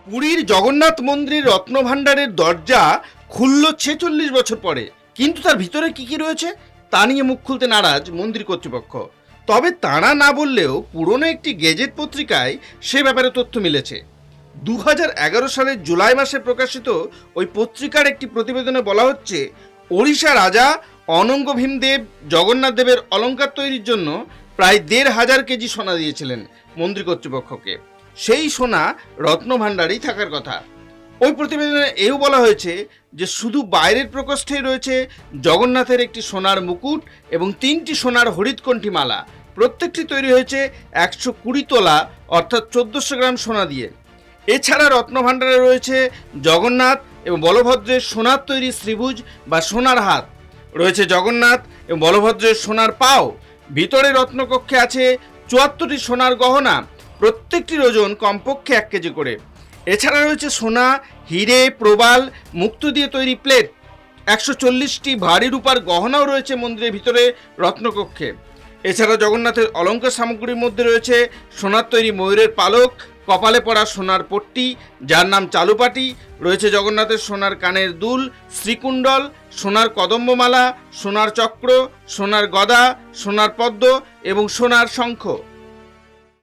পুরীর জগন্নাথ মন্দিরের রত্নভাণ্ডারের দরজা খুলল ৪৬ বছর পরে, কিন্তু তার ভিতরে কি কি রয়েছে তা নিয়ে মুখ খুলতে নারাজ মন্দির কর্তৃপক্ষ। তবে তাঁরা না বললেও পুরনো একটি গেজেট পত্রিকায় সে ব্যাপারে তথ্য মিলেছে। ২০১১ সালের জুলাই মাসে প্রকাশিত ওই পত্রিকার একটি প্রতিবেদনে বলা হচ্ছে, ওড়িশা রাজা অনঙ্গ ভীমদেব জগন্নাথ দেবের অলঙ্কার তৈরির জন্য প্রায় ১৫০০ কেজি সোনা দিয়েছিলেন মন্দির কর্তৃপক্ষকে। সেই সোনা রত্নভাণ্ডারেই থাকার কথা। ওই প্রতিবেদনে এও বলা হয়েছে যে শুধু বাইরের প্রকোষ্ঠেই রয়েছে জগন্নাথের একটি সোনার মুকুট এবং ৩টি সোনার হরিৎকণ্ঠী মালা। প্রত্যেকটি তৈরি হয়েছে ১২০ তোলা অর্থাৎ ১৪০০ গ্রাম সোনা দিয়ে। এছাড়া রত্নভাণ্ডারে রয়েছে জগন্নাথ এবং বলভদ্রের সোনার তৈরি শ্রীভুজ বা সোনার হাত, রয়েছে জগন্নাথ এবং বলভদ্রের সোনার পাও। ভিতরে রত্নকক্ষে আছে ৭৪টি সোনার গহনা, প্রত্যেকটির ওজন কমপক্ষে ১ কেজি করে। এছাড়া রয়েছে সোনা, হিরে, প্রবাল, মুক্ত দিয়ে তৈরি প্লেট। ১৪০টি ভারী রূপার গহনাও রয়েছে মন্দিরের ভিতরে রত্নকক্ষে। এছাড়া জগন্নাথের অলঙ্কার সামগ্রীর মধ্যে রয়েছে সোনার তৈরি ময়ূরের পালক, কপালে পরা সোনার পট্টি যার নাম চালুপাটি, রয়েছে জগন্নাথের সোনার কানের দুল, শ্রীকুণ্ডল, সোনার কদম্বমালা, সোনার চক্র, সোনার গদা, সোনার পদ্ম এবং সোনার শঙ্খ।